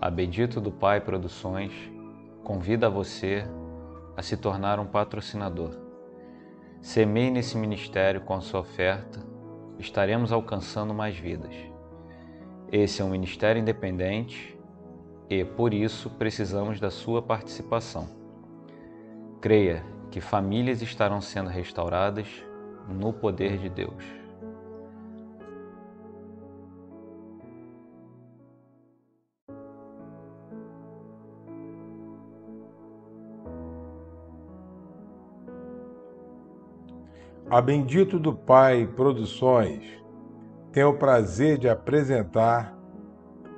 A Bendito do Pai Produções convida você a se tornar um patrocinador. Semeie nesse ministério com a sua oferta, estaremos alcançando mais vidas. Esse é um ministério independente e, por isso, precisamos da sua participação. Creia que famílias estarão sendo restauradas no poder de Deus. A Bendito do Pai Produções tem o prazer de apresentar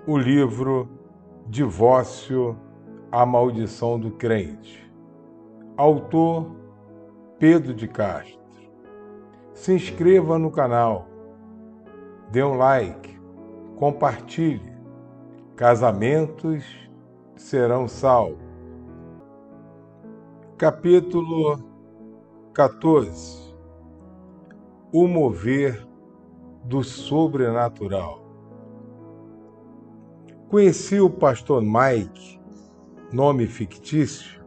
o livro Divórcio, a Maldição do Crente. Autor Pedro de Castro. Se inscreva no canal, dê um like, compartilhe. Casamentos serão salvos. Capítulo 14. O mover do sobrenatural. Conheci o pastor Mike, nome fictício,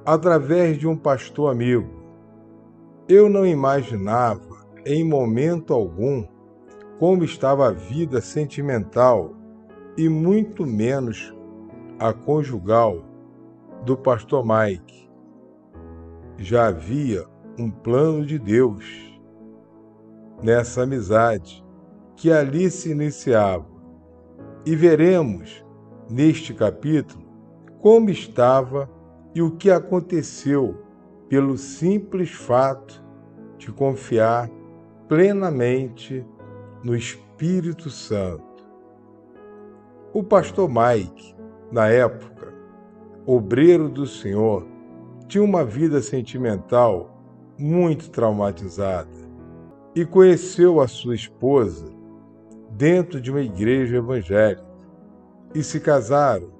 através de um pastor amigo. Eu não imaginava, em momento algum, como estava a vida sentimental e muito menos a conjugal do pastor Mike. Já havia um plano de Deus nessa amizade que ali se iniciava. E veremos neste capítulo como estava e o que aconteceu pelo simples fato de confiar plenamente no Espírito Santo. O pastor Mike, na época, obreiro do Senhor, tinha uma vida sentimental muito traumatizada e conheceu a sua esposa dentro de uma igreja evangélica e se casaram.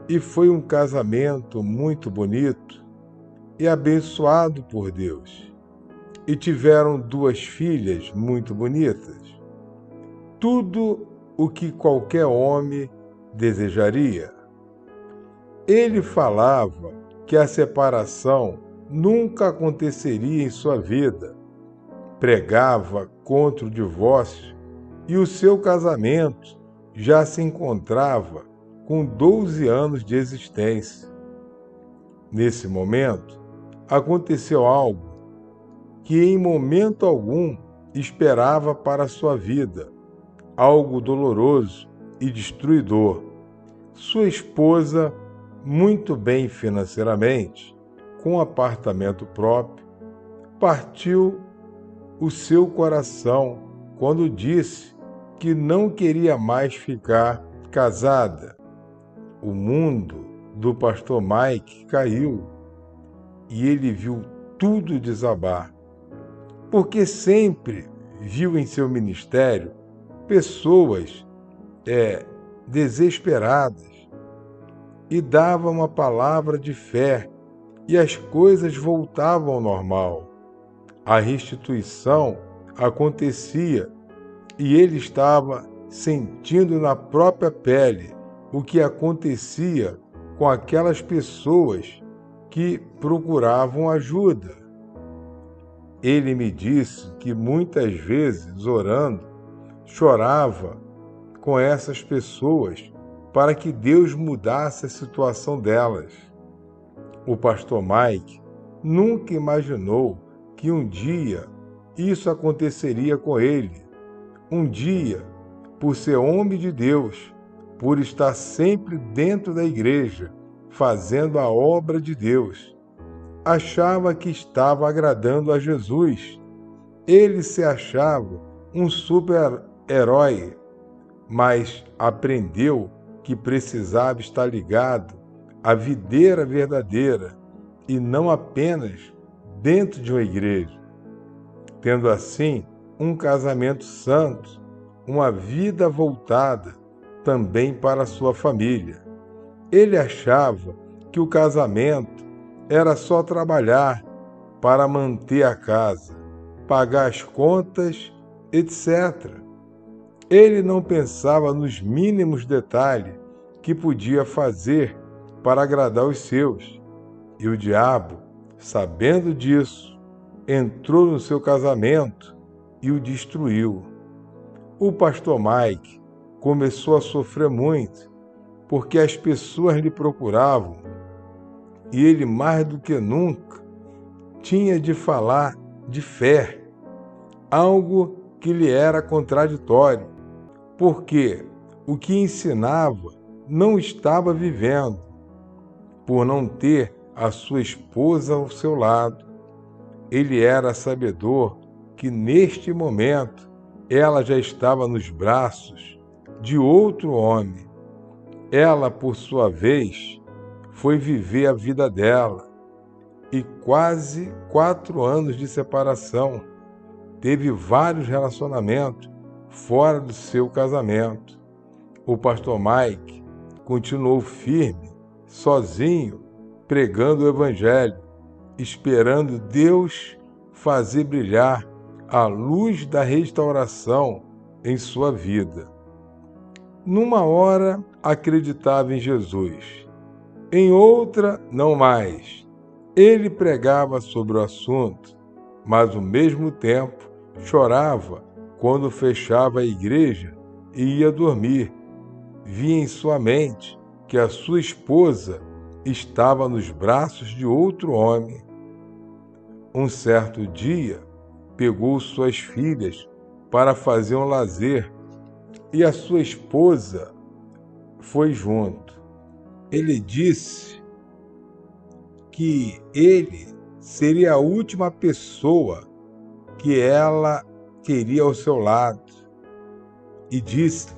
E foi um casamento muito bonito e abençoado por Deus. E tiveram 2 filhas muito bonitas. Tudo o que qualquer homem desejaria. Ele falava que a separação nunca aconteceria em sua vida. Pregava contra o divórcio e o seu casamento já se encontrava com 12 anos de existência. Nesse momento, aconteceu algo que em momento algum esperava para sua vida, algo doloroso e destruidor. Sua esposa, muito bem financeiramente, com apartamento próprio, partiu o seu coração quando disse que não queria mais ficar casada. O mundo do pastor Mike caiu e ele viu tudo desabar, porque sempre viu em seu ministério pessoas desesperadas e dava uma palavra de fé e as coisas voltavam ao normal. A restituição acontecia e ele estava sentindo na própria pele o que acontecia com aquelas pessoas que procuravam ajuda. Ele me disse que muitas vezes, orando, chorava com essas pessoas para que Deus mudasse a situação delas. O pastor Mike nunca imaginou que um dia isso aconteceria com ele. Um dia, por ser homem de Deus, por estar sempre dentro da igreja, fazendo a obra de Deus, achava que estava agradando a Jesus. Ele se achava um super-herói, mas aprendeu que precisava estar ligado à videira verdadeira e não apenas dentro de uma igreja, tendo assim um casamento santo, uma vida voltada também para a sua família. Ele achava que o casamento era só trabalhar para manter a casa, pagar as contas, etc. Ele não pensava nos mínimos detalhes que podia fazer para agradar os seus. E o diabo, sabendo disso, entrou no seu casamento e o destruiu. O pastor Mike começou a sofrer muito, porque as pessoas lhe procuravam e ele, mais do que nunca, tinha de falar de fé, algo que lhe era contraditório, porque o que ensinava não estava vivendo, por não ter a sua esposa ao seu lado. Ele era sabedor que neste momento ela já estava nos braços de outro homem. Ela, por sua vez, foi viver a vida dela e quase 4 anos de separação. Teve vários relacionamentos fora do seu casamento. O pastor Mike continuou firme, sozinho, pregando o Evangelho, esperando Deus fazer brilhar a luz da restauração em sua vida. Numa hora acreditava em Jesus, em outra não mais. Ele pregava sobre o assunto, mas ao mesmo tempo chorava quando fechava a igreja e ia dormir. Via em sua mente que a sua esposa estava nos braços de outro homem. Um certo dia, pegou suas filhas para fazer um lazer e a sua esposa foi junto. Ele disse que ele seria a última pessoa que ela queria ao seu lado e disse,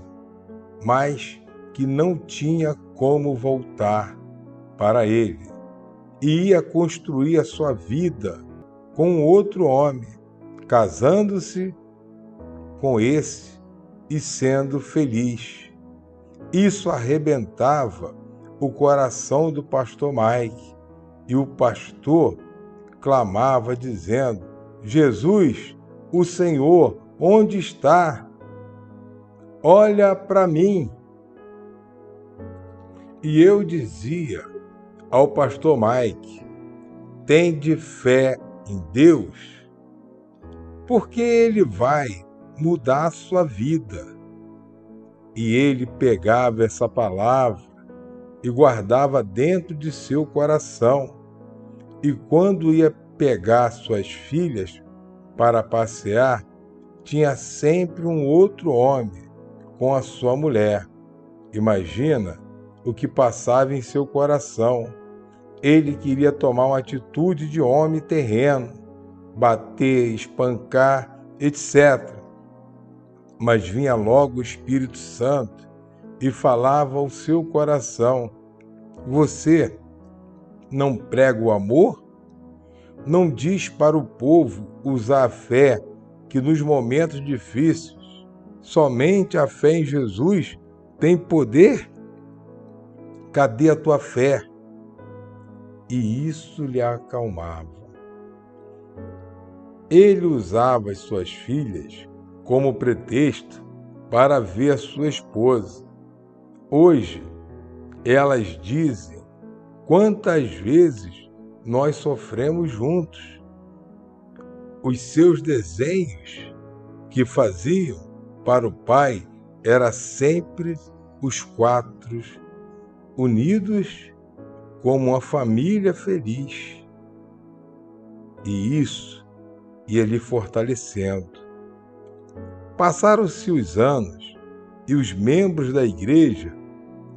mas que não tinha como voltar para ele e ia construir a sua vida com outro homem, casando-se com esse e sendo feliz. Isso arrebentava o coração do pastor Mike e o pastor clamava dizendo, Jesus, o Senhor, onde está? Olha para mim. E eu dizia ao pastor Mike, tende fé em Deus, porque Ele vai mudar a sua vida. E ele pegava essa palavra e guardava dentro de seu coração. E quando ia pegar suas filhas para passear, tinha sempre um outro homem com a sua mulher. Imagina o que passava em seu coração. Ele queria tomar uma atitude de homem terreno, bater, espancar, etc. Mas vinha logo o Espírito Santo e falava ao seu coração, você não prega o amor? Não diz para o povo usar a fé, que nos momentos difíceis, somente a fé em Jesus tem poder? Cadê a tua fé? E isso lhe acalmava. Ele usava as suas filhas como pretexto para ver a sua esposa. Hoje, elas dizem quantas vezes nós sofremos juntos. Os seus desenhos que faziam para o pai era sempre os 4 unidos como uma família feliz. E isso ia lhe fortalecendo. Passaram-se os anos e os membros da igreja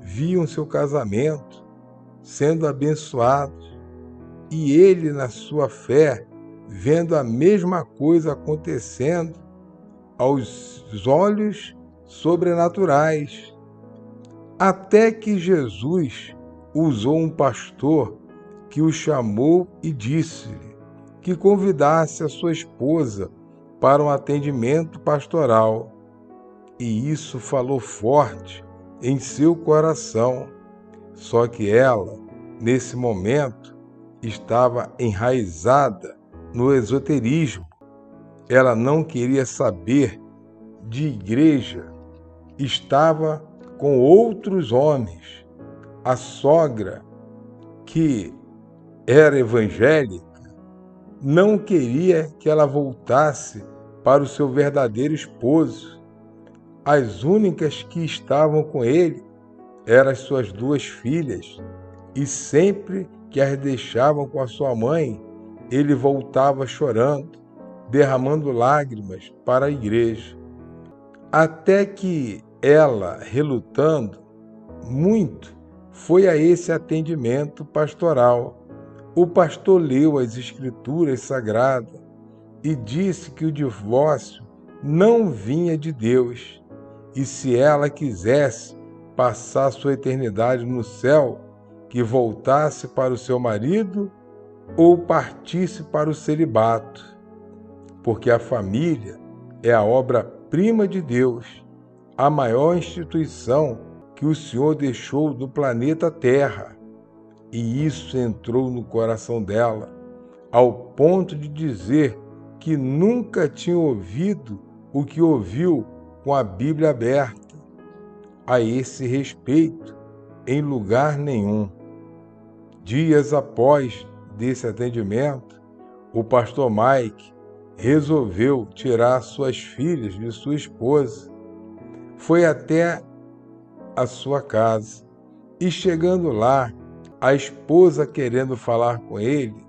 viam seu casamento sendo abençoado e ele, na sua fé, vendo a mesma coisa acontecendo aos olhos sobrenaturais. Até que Jesus usou um pastor que o chamou e disse-lhe que convidasse a sua esposa para um atendimento pastoral. E isso falou forte em seu coração. Só que ela, nesse momento, estava enraizada no esoterismo. Ela não queria saber de igreja, estava com outros homens. A sogra, que era evangélica, não queria que ela voltasse para o seu verdadeiro esposo. As únicas que estavam com ele eram as suas 2 filhas, e sempre que as deixavam com a sua mãe, ele voltava chorando, derramando lágrimas para a igreja. Até que ela, relutando muito, foi a esse atendimento pastoral. O pastor leu as Escrituras Sagradas e disse que o divórcio não vinha de Deus, e se ela quisesse passar sua eternidade no céu, que voltasse para o seu marido ou partisse para o celibato, porque a família é a obra-prima de Deus, a maior instituição que o Senhor deixou do planeta Terra. E isso entrou no coração dela, ao ponto de dizer que nunca tinha ouvido o que ouviu com a Bíblia aberta a esse respeito em lugar nenhum. Dias após desse atendimento, o pastor Mike resolveu tirar suas filhas de sua esposa. Foi até a sua casa e, chegando lá, a esposa, querendo falar com ele,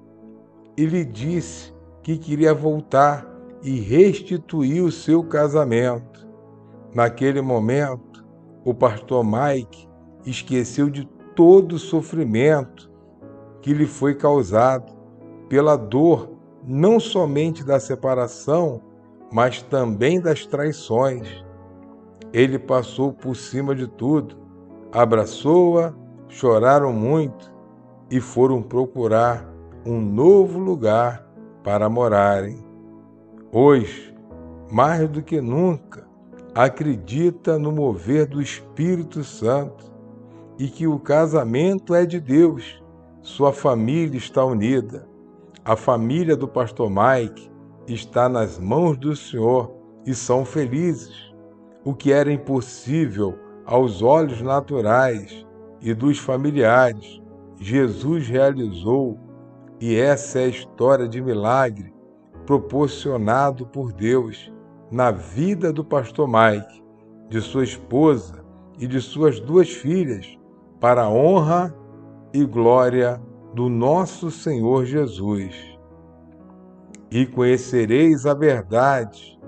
e lhe disse que queria voltar e restituir o seu casamento. Naquele momento, o pastor Mike esqueceu de todo o sofrimento que lhe foi causado pela dor, não somente da separação, mas também das traições. Ele passou por cima de tudo, abraçou-a, choraram muito e foram procurar um novo lugar para morarem. Hoje, mais do que nunca, acredita no mover do Espírito Santo e que o casamento é de Deus. Sua família está unida. A família do pastor Mike está nas mãos do Senhor e são felizes. O que era impossível aos olhos naturais e dos familiares, Jesus realizou, e essa é a história de milagre proporcionado por Deus na vida do pastor Mike, de sua esposa e de suas 2 filhas, para a honra e glória do nosso Senhor Jesus. E conhecereis a verdade,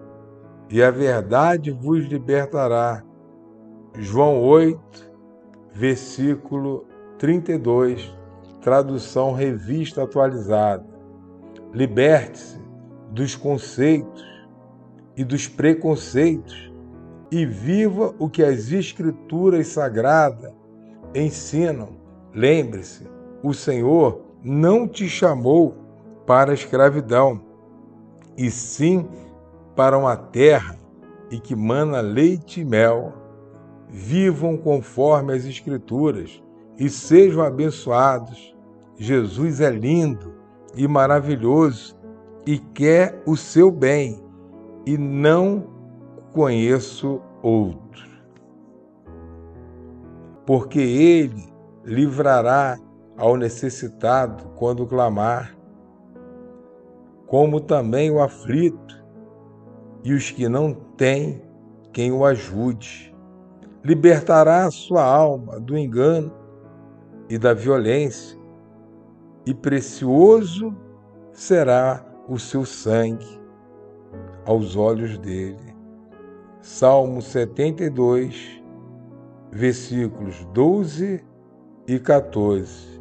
e a verdade vos libertará. João 8, versículo 32, tradução Revista Atualizada. Liberte-se dos conceitos e dos preconceitos e viva o que as Escrituras Sagradas ensinam. Lembre-se, o Senhor não te chamou para a escravidão, e sim para uma terra e que mana leite e mel. Vivam conforme as Escrituras e sejam abençoados. Jesus é lindo e maravilhoso e quer o seu bem, e não conheço outro. Porque ele livrará ao necessitado quando clamar, como também o aflito e os que não têm quem o ajude. Libertará a sua alma do engano e da violência, e precioso será o seu sangue aos olhos dele. Salmo 72, versículos 12 e 14.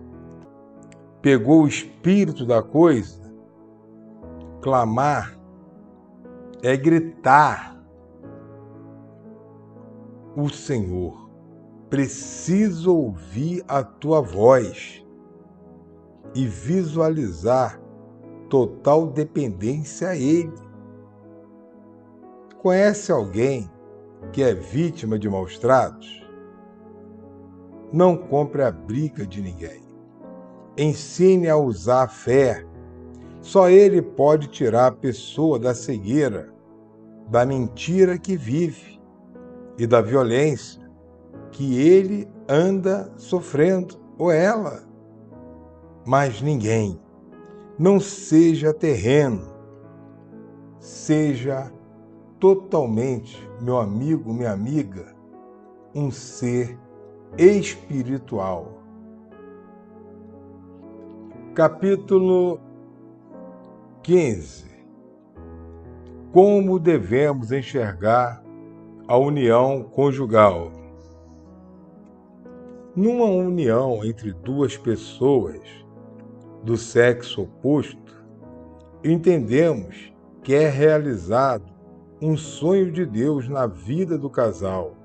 Pegou o espírito da coisa? Clamar é gritar. O Senhor precisa ouvir a tua voz e visualizar total dependência a Ele. Conhece alguém que é vítima de maus-tratos? Não compre a briga de ninguém. Ensine a usar a fé. Só Ele pode tirar a pessoa da cegueira, da mentira que vive e da violência que ele anda sofrendo, ou ela. Mas ninguém. Não seja terreno. Seja totalmente, meu amigo, minha amiga, um ser espiritual. Capítulo 15. Como devemos enxergar a união conjugal? Numa união entre duas pessoas do sexo oposto, entendemos que é realizado um sonho de Deus na vida do casal.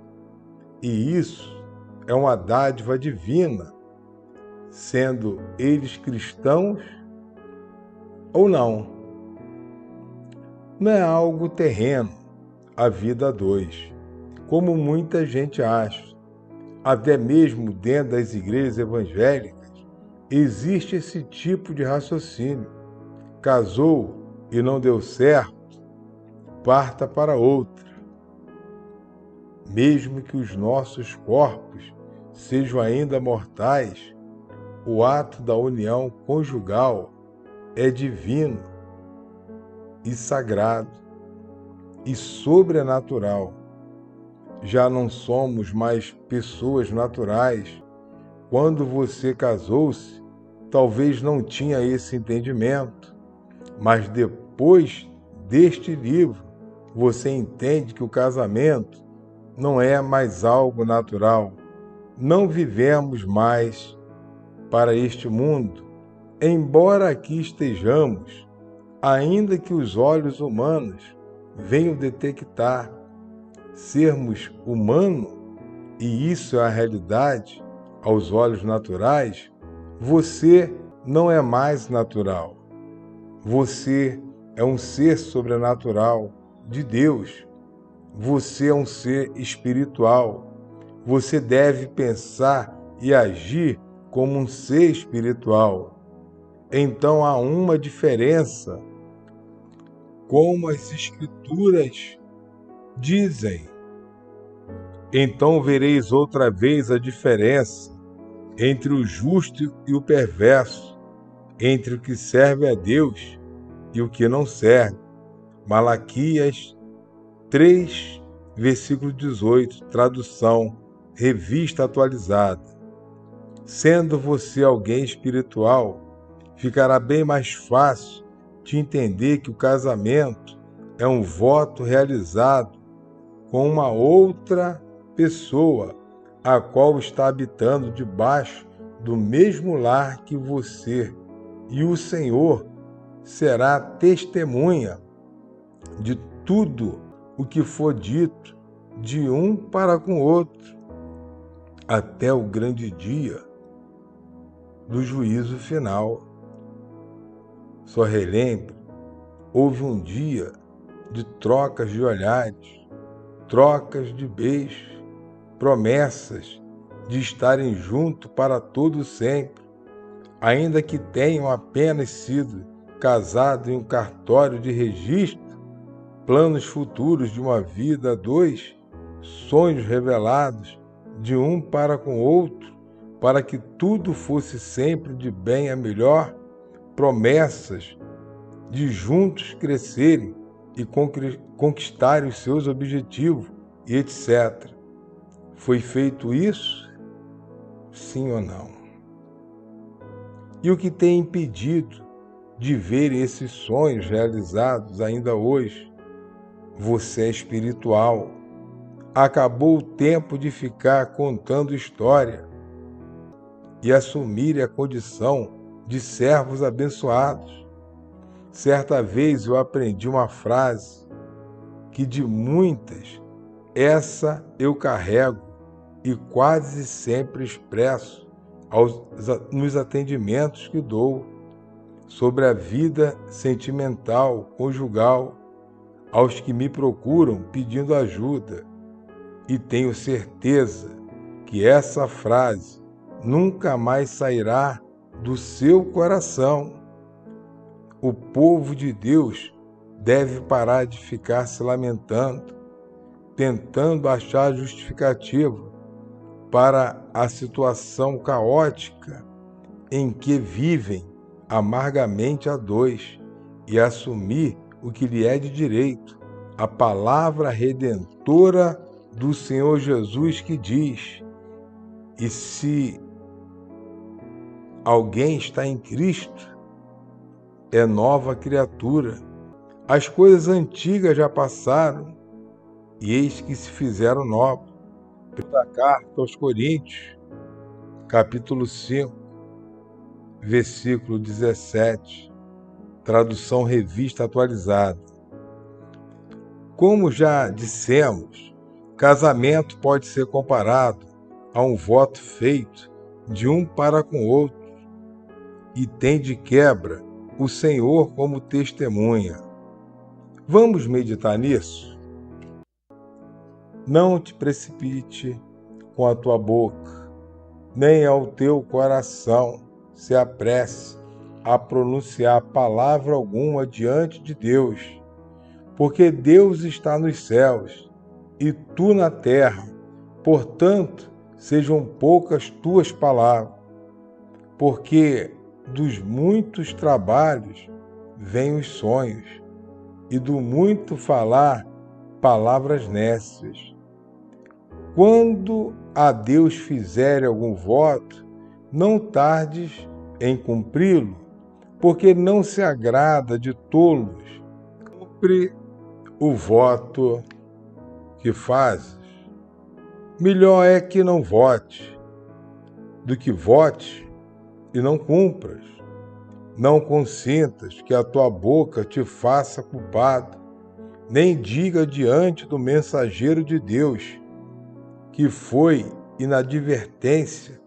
E isso é uma dádiva divina, sendo eles cristãos ou não. Não é algo terreno, a vida a dois, como muita gente acha. Até mesmo dentro das igrejas evangélicas, existe esse tipo de raciocínio. Casou e não deu certo, parta para outra. Mesmo que os nossos corpos sejam ainda mortais, o ato da união conjugal é divino e sagrado e sobrenatural. Já não somos mais pessoas naturais. Quando você casou-se, talvez não tinha esse entendimento, mas depois deste livro, você entende que o casamento não é mais algo natural. Não vivemos mais para este mundo, embora aqui estejamos, ainda que os olhos humanos venham detectar sermos humanos, e isso é a realidade aos olhos naturais. Você não é mais natural. Você é um ser sobrenatural de Deus. Você é um ser espiritual. Você deve pensar e agir como um ser espiritual. Então há uma diferença, como as Escrituras dizem. Então vereis outra vez a diferença entre o justo e o perverso, entre o que serve a Deus e o que não serve. Malaquias 3, versículo 18, tradução, revista atualizada. Sendo você alguém espiritual, ficará bem mais fácil de entender que o casamento é um voto realizado com uma outra pessoa, a qual está habitando debaixo do mesmo lar que você, e o Senhor será testemunha de tudo o que for dito de um para com o outro, até o grande dia do juízo final. Só relembre, houve um dia de trocas de olhares, trocas de beijos, promessas de estarem juntos para todo sempre, ainda que tenham apenas sido casados em um cartório de registro, planos futuros de uma vida a dois, sonhos revelados de um para com o outro, para que tudo fosse sempre de bem a melhor, promessas de juntos crescerem e conquistarem os seus objetivos, e etc. Foi feito isso? Sim ou não? E o que tem impedido de ver esses sonhos realizados ainda hoje? Você é espiritual. Acabou o tempo de ficar contando história e assumir a condição de servos abençoados. Certa vez eu aprendi uma frase que de muitas, essa eu carrego e quase sempre expresso nos atendimentos que dou sobre a vida sentimental, conjugal, aos que me procuram pedindo ajuda. E tenho certeza que essa frase nunca mais sairá do seu coração. O povo de Deus deve parar de ficar se lamentando, tentando achar justificativa para a situação caótica em que vivem amargamente a dois e assumir o que lhe é de direito, a palavra redentora do Senhor Jesus que diz: e se alguém está em Cristo, é nova criatura. As coisas antigas já passaram e eis que se fizeram novas. Da carta aos Coríntios, capítulo 5, versículo 17, tradução Revista Atualizada. Como já dissemos, casamento pode ser comparado a um voto feito de um para com o outro, e tem de quebra o Senhor como testemunha. Vamos meditar nisso? Não te precipite com a tua boca, nem ao teu coração se apresse a pronunciar palavra alguma diante de Deus, porque Deus está nos céus e tu na terra, portanto, sejam poucas tuas palavras, porque dos muitos trabalhos vêm os sonhos, e do muito falar, palavras nécias. Quando a Deus fizer algum voto, não tardes em cumpri-lo, porque não se agrada de tolos. Cumpre o voto que fazes. Melhor é que não vote, do que vote e não cumpras. Não consintas que a tua boca te faça culpado, nem diga diante do mensageiro de Deus que foi inadvertência,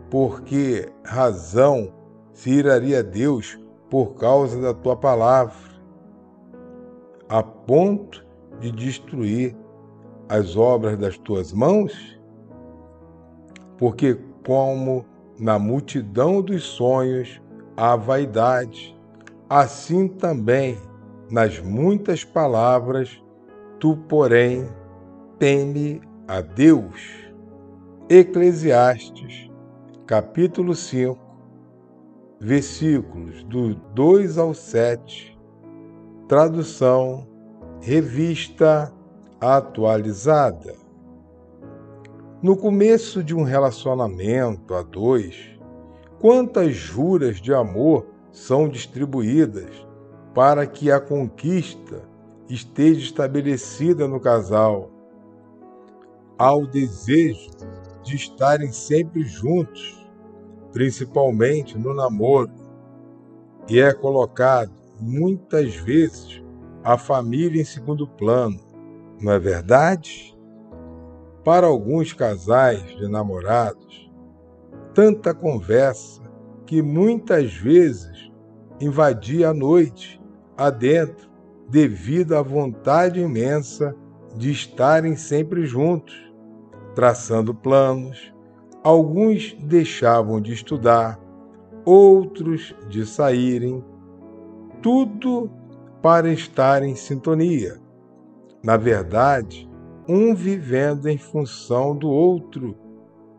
porque razão se iraria Deus por causa da tua palavra, a ponto de destruir as obras das tuas mãos? Porque como na multidão dos sonhos há vaidade, assim também nas muitas palavras, tu, porém, teme a Deus. Eclesiastes, capítulo 5, versículos do 2 ao 7, tradução Revista Atualizada. No começo de um relacionamento a dois, quantas juras de amor são distribuídas para que a conquista esteja estabelecida no casal. Há o desejo de estarem sempre juntos, principalmente no namoro, e é colocado muitas vezes a família em segundo plano, não é verdade? Para alguns casais de namorados, tanta conversa que muitas vezes invadia a noite adentro devido à vontade imensa de estarem sempre juntos, traçando planos. Alguns deixavam de estudar, outros de saírem, tudo para estar em sintonia. Na verdade, um vivendo em função do outro,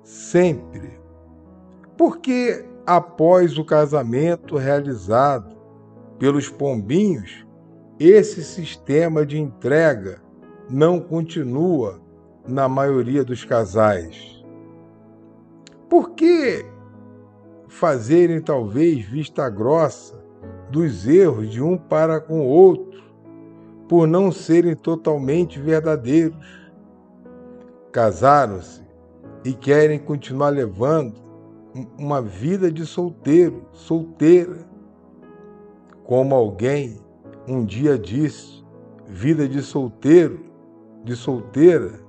sempre. Porque após o casamento realizado pelos pombinhos, esse sistema de entrega não continua na maioria dos casais. Por que fazerem talvez vista grossa dos erros de um para com o outro, por não serem totalmente verdadeiros? Casaram-se e querem continuar levando uma vida de solteiro, solteira. Como alguém um dia disse, vida de solteiro, de solteira,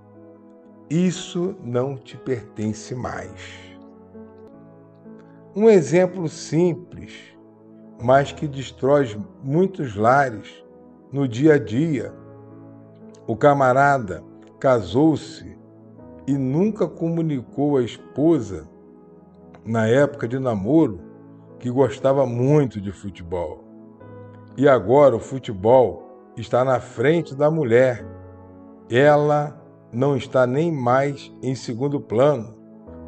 isso não te pertence mais. Um exemplo simples, mas que destrói muitos lares no dia a dia. O camarada casou-se e nunca comunicou à esposa, na época de namoro, que gostava muito de futebol. E agora o futebol está na frente da mulher. Ela não está nem mais em segundo plano,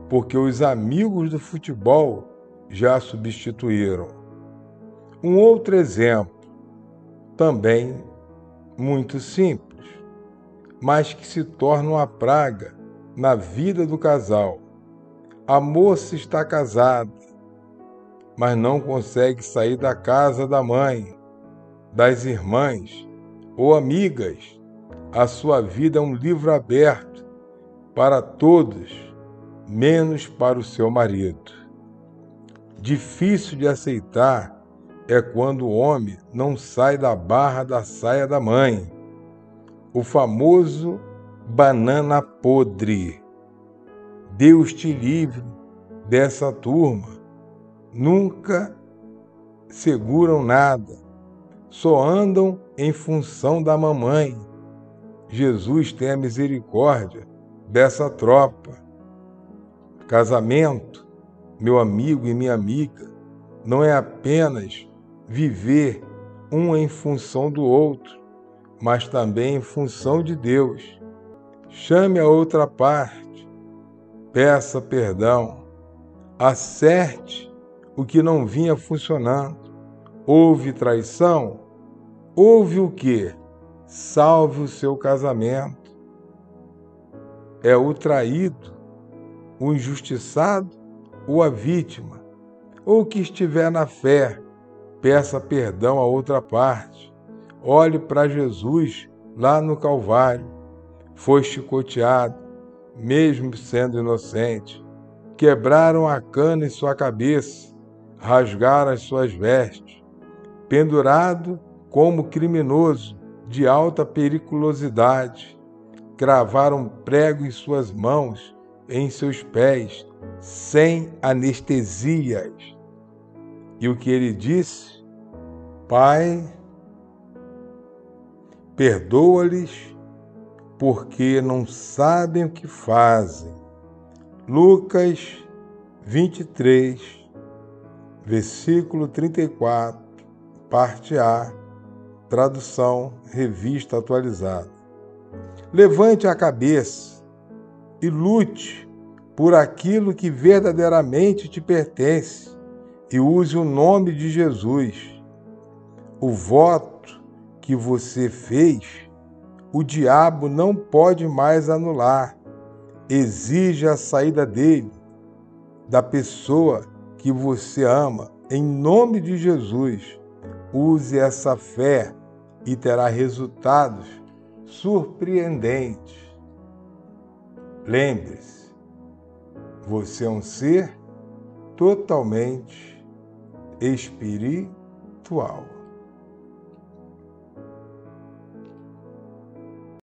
porque os amigos do futebol já substituíram. Um outro exemplo, também muito simples, mas que se torna uma praga na vida do casal. A moça está casada, mas não consegue sair da casa da mãe, das irmãs ou amigas. A sua vida é um livro aberto para todos, menos para o seu marido. Difícil de aceitar é quando o homem não sai da barra da saia da mãe, o famoso banana podre. Deus te livre dessa turma. Nunca seguram nada, só andam em função da mamãe. Jesus tenha misericórdia dessa tropa. Casamento, meu amigo e minha amiga, não é apenas viver um em função do outro, mas também em função de Deus. Chame a outra parte, peça perdão, acerte o que não vinha funcionando. Houve traição? Houve o quê? Salve o seu casamento. É o traído, o injustiçado ou a vítima, ou que estiver na fé, peça perdão à outra parte. Olhe para Jesus lá no Calvário. Foi chicoteado, mesmo sendo inocente. Quebraram a cana em sua cabeça, rasgaram as suas vestes. Pendurado como criminoso de alta periculosidade, cravaram prego em suas mãos, em seus pés, sem anestesias. E o que ele disse? Pai, perdoa-lhes, porque não sabem o que fazem. Lucas 23, versículo 34, parte A, tradução, revista atualizada. Levante a cabeça e lute por aquilo que verdadeiramente te pertence e use o nome de Jesus. O voto que você fez, o diabo não pode mais anular. Exige a saída dele, da pessoa que você ama, em nome de Jesus. Use essa fé e terá resultados surpreendentes. Lembre-se, você é um ser totalmente espiritual.